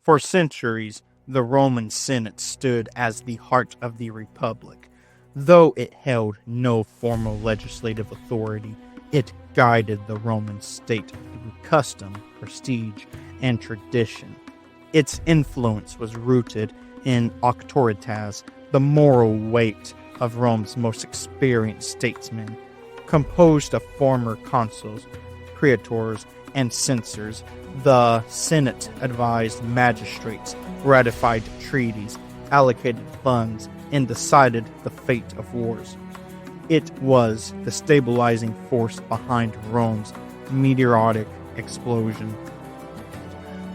For centuries, the Roman Senate stood as the heart of the Republic. Though it held no formal legislative authority, it guided the Roman state through custom, prestige, and tradition. Its influence was rooted in auctoritas, the moral weight of Rome's most experienced statesmen, composed of former consuls, praetors, and censors. The Senate advised magistrates, ratified treaties, allocated funds, and decided the fate of wars. It was the stabilizing force behind Rome's meteoric explosion.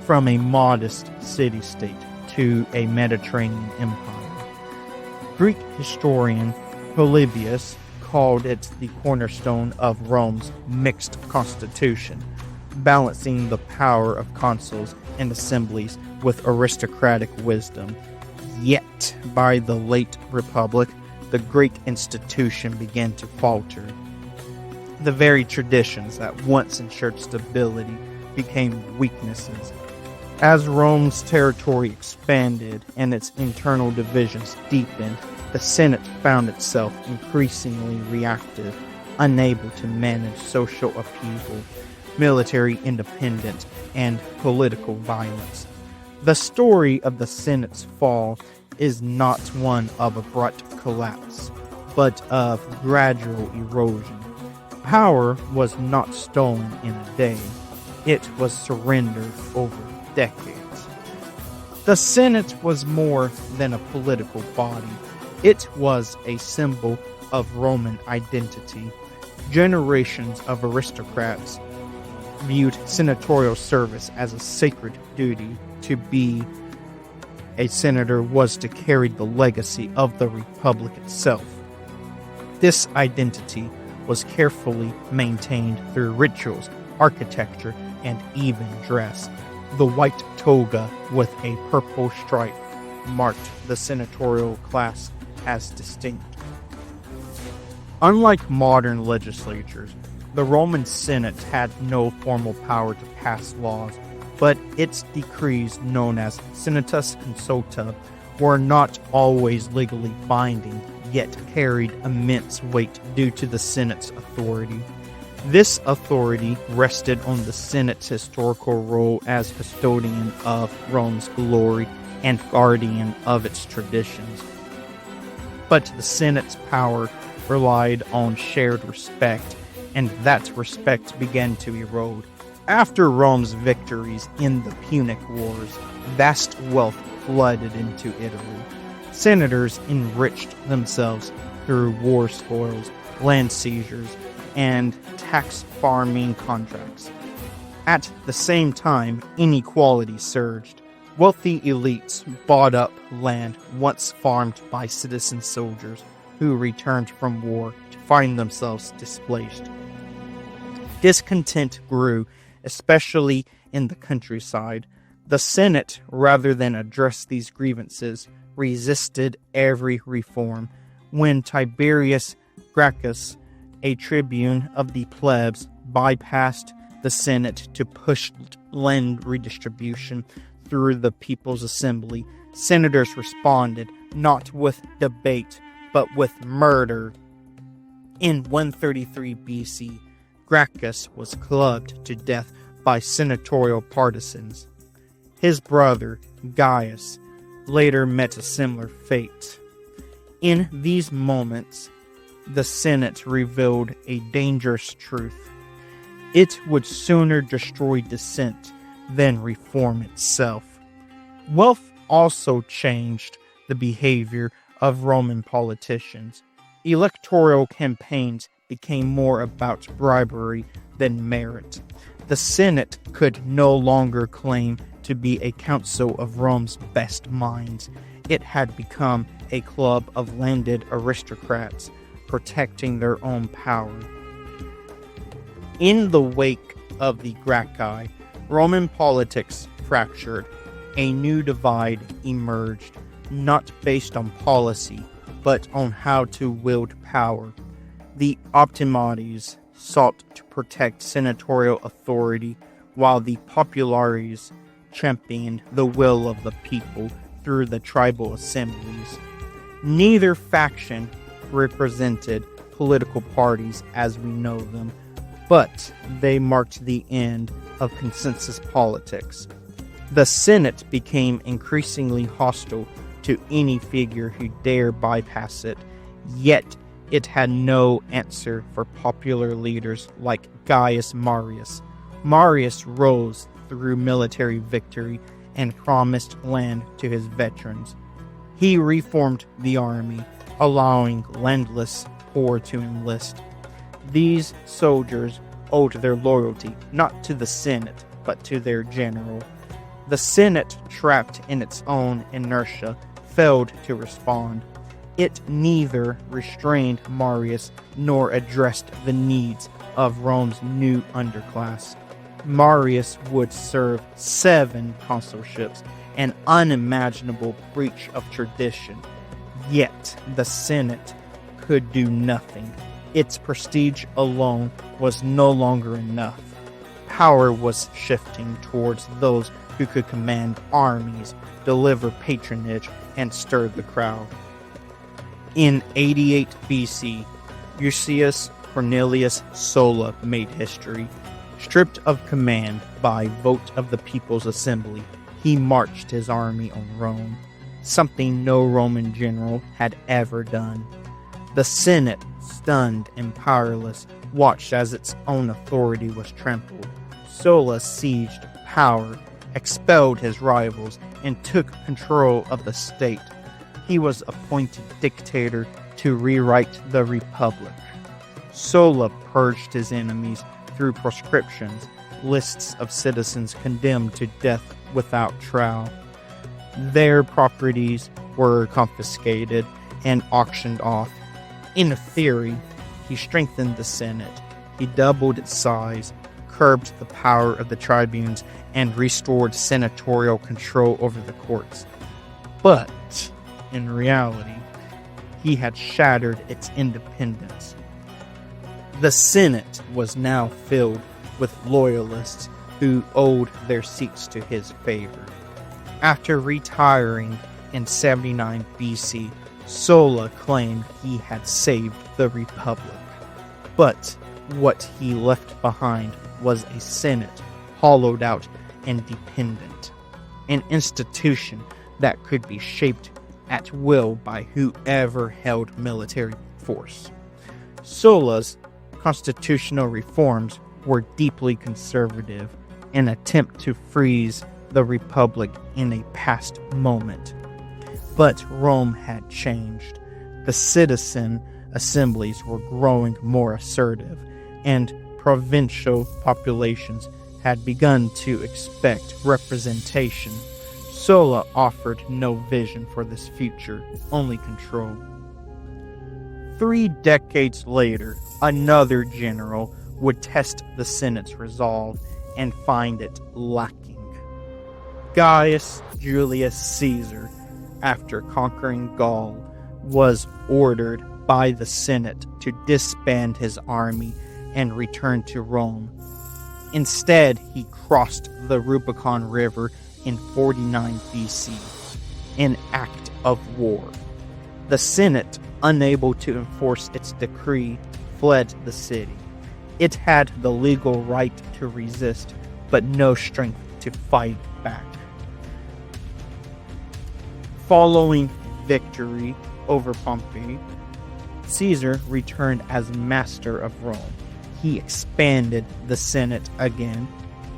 From a modest city-state to a Mediterranean empire. Greek historian Polybius called it the cornerstone of Rome's mixed constitution, balancing the power of consuls and assemblies with aristocratic wisdom. Yet, by the late Republic, the great institution began to falter. The very traditions that once ensured stability became weaknesses. As Rome's territory expanded and its internal divisions deepened, the Senate found itself increasingly reactive, unable to manage social upheaval, military independence, and political violence. The story of the Senate's fall is not one of abrupt collapse, but of gradual erosion. Power was not stolen in a day. It was surrendered over decades. The Senate was more than a political body. It was a symbol of Roman identity. Generations of aristocrats viewed senatorial service as a sacred duty. To be a senator was to carry the legacy of the Republic itself. This identity was carefully maintained through rituals, architecture, and even dress. The white toga with a purple stripe marked the senatorial class as distinct. Unlike modern legislatures, the Roman Senate had no formal power to pass laws, but its decrees, known as senatus consulta, were not always legally binding, yet carried immense weight due to the Senate's authority. This authority rested on the Senate's historical role as custodian of Rome's glory and guardian of its traditions. But the Senate's power relied on shared respect, and that respect began to erode. After Rome's victories in the Punic Wars, vast wealth flooded into Italy. Senators enriched themselves through war spoils, land seizures, and tax farming contracts. At the same time, inequality surged. Wealthy elites bought up land once farmed by citizen soldiers who returned from war to find themselves displaced. Discontent grew, especially in the countryside. The Senate, rather than address these grievances, resisted every reform. When Tiberius Gracchus, a tribune of the plebs, bypassed the Senate to push land redistribution through the People's Assembly, senators responded not with debate, but with murder. In 133 BC, Gracchus was clubbed to death by senatorial partisans. His brother, Gaius, later met a similar fate. In these moments, the Senate revealed a dangerous truth. It would sooner destroy dissent than reform itself. Wealth also changed the behavior of Roman politicians. Electoral campaigns became more about bribery than merit. The Senate could no longer claim to be a council of Rome's best minds. It had become a club of landed aristocrats protecting their own power. In the wake of the Gracchi, Roman politics fractured. A new divide emerged, not based on policy, but on how to wield power. The optimates sought to protect senatorial authority, while the populares championed the will of the people through the tribal assemblies. Neither faction represented political parties as we know them, but they marked the end of consensus politics. The Senate became increasingly hostile to any figure who dared bypass it, yet it had no answer for popular leaders like Gaius Marius. Marius rose through military victory and promised land to his veterans. He reformed the army, allowing landless poor to enlist. These soldiers owed their loyalty not to the Senate, but to their general. The Senate, trapped in its own inertia, failed to respond. It neither restrained Marius nor addressed the needs of Rome's new underclass. Marius would serve 7 consulships, an unimaginable breach of tradition. Yet the Senate could do nothing. Its prestige alone was no longer enough. Power was shifting towards those who could command armies, deliver patronage, and stir the crowd. In 88 BC, Lucius Cornelius Sulla made history. Stripped of command by vote of the People's Assembly, he marched his army on Rome, something no Roman general had ever done. The Senate, stunned and powerless, watched as its own authority was trampled. Sulla seized power, expelled his rivals, and took control of the state. He was appointed dictator to rewrite the Republic. Sulla purged his enemies through proscriptions, lists of citizens condemned to death without trial. Their properties were confiscated and auctioned off. In theory, he strengthened the Senate. He doubled its size, curbed the power of the tribunes, and restored senatorial control over the courts. But, in reality, he had shattered its independence. The Senate was now filled with loyalists who owed their seats to his favor. After retiring in 79 BC, Sulla claimed he had saved the Republic. But what he left behind was a Senate hollowed out and dependent, an institution that could be shaped at will by whoever held military force. Sulla's constitutional reforms were deeply conservative, an attempt to freeze the Republic in a past moment. But Rome had changed. The citizen assemblies were growing more assertive, and provincial populations had begun to expect representation. Sulla offered no vision for this future, only control. 3 decades later, another general would test the Senate's resolve and find it lacking. Gaius Julius Caesar, after conquering Gaul, was ordered by the Senate to disband his army and return to Rome. Instead, he crossed the Rubicon River in 49 BC, an act of war. The Senate, unable to enforce its decree, fled the city. It had the legal right to resist, but no strength to fight back. Following victory over Pompey, Caesar returned as master of Rome. He expanded the Senate again,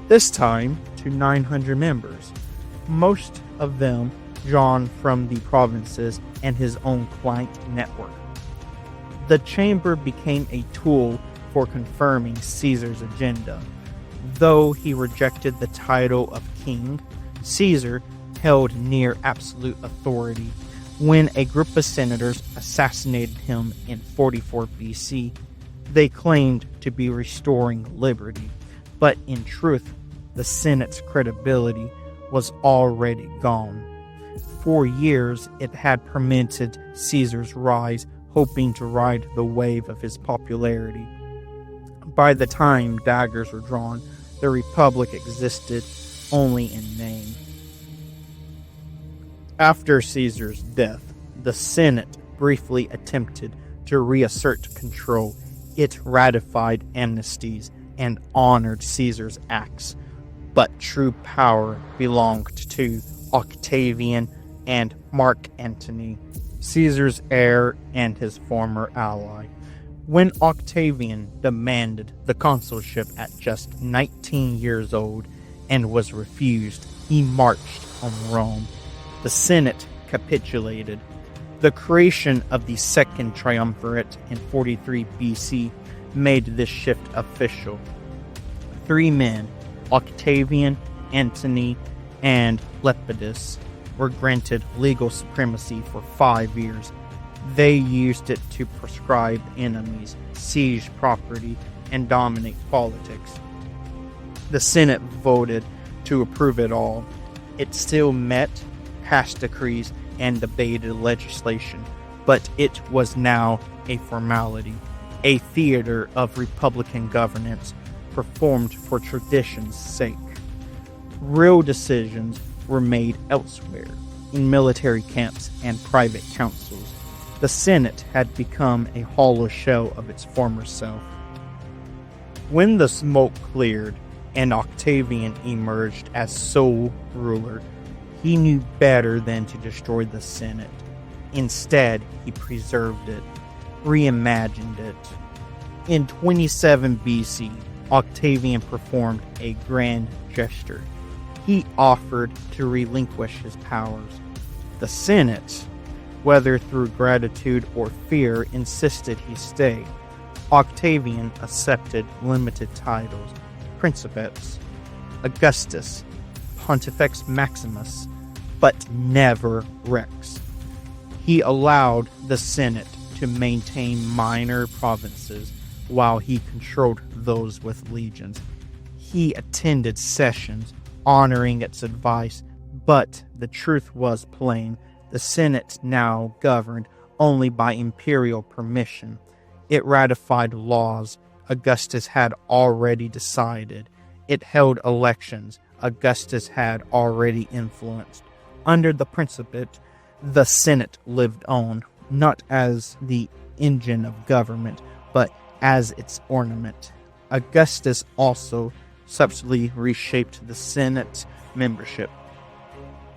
this time to 900 members, most of them drawn from the provinces and his own client network. The chamber became a tool for confirming Caesar's agenda. Though he rejected the title of king, Caesar held near absolute authority. When a group of senators assassinated him in 44 BC, they claimed to be restoring liberty, but in truth, the Senate's credibility was already gone. For years, it had permitted Caesar's rise, hoping to ride the wave of his popularity. By the time daggers were drawn, the Republic existed, only in name. After Caesar's death, the Senate briefly attempted to reassert control. It ratified amnesties and honored Caesar's acts, but true power belonged to Octavian and Mark Antony, Caesar's heir and his former ally. When Octavian demanded the consulship at just 19 years old and was refused, he marched on Rome. The Senate capitulated. The creation of the Second Triumvirate in 43 BC made this shift official. 3 men, Octavian, Antony, and Lepidus, were granted legal supremacy for 5 years. They used it to proscribe enemies, siege property, and dominate politics. The Senate voted to approve it all. It still met, passed decrees, and debated legislation, but it was now a formality, a theater of republican governance performed for tradition's sake. Real decisions were made elsewhere, in military camps and private councils. The Senate had become a hollow shell of its former self. When the smoke cleared and Octavian emerged as sole ruler, he knew better than to destroy the Senate. Instead, he preserved it, reimagined it. In 27 BC, Octavian performed a grand gesture. He offered to relinquish his powers. The Senate, whether through gratitude or fear, insisted he stay. Octavian accepted limited titles, Princeps, Augustus, Pontifex Maximus, but never Rex. He allowed the Senate to maintain minor provinces while he controlled those with legions. He attended sessions, honoring its advice, but the truth was plain. The Senate now governed only by imperial permission. It ratified laws Augustus had already decided. It held elections Augustus had already influenced. Under the Principate, the Senate lived on, not as the engine of government, but as its ornament. Augustus also subtly reshaped the Senate's membership.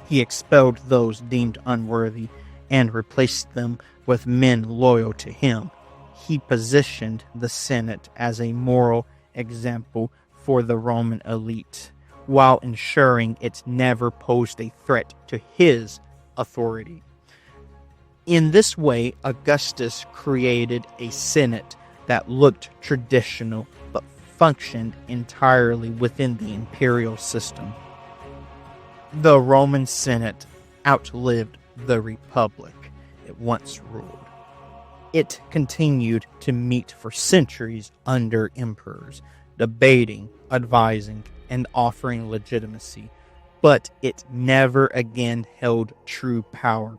He expelled those deemed unworthy and replaced them with men loyal to him. He positioned the Senate as a moral example for the Roman elite, while ensuring it never posed a threat to his authority. In this way, Augustus created a Senate that looked traditional but functioned entirely within the imperial system. The Roman Senate outlived the Republic it once ruled. It continued to meet for centuries under emperors, debating, advising, and offering legitimacy, but it never again held true power.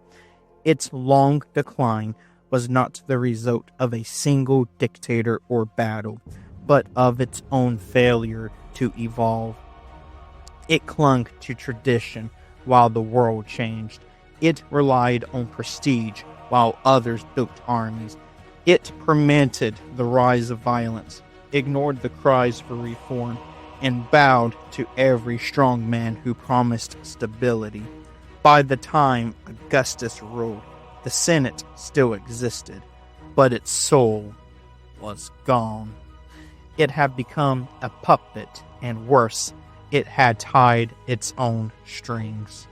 Its long decline was not the result of a single dictator or battle, but of its own failure to evolve. It clung to tradition while the world changed. It relied on prestige while others built armies. It permitted the rise of violence, ignored the cries for reform, and bowed to every strong man who promised stability. By the time Augustus ruled, the Senate still existed, but its soul was gone. It had become a puppet, and worse, it had tied its own strings.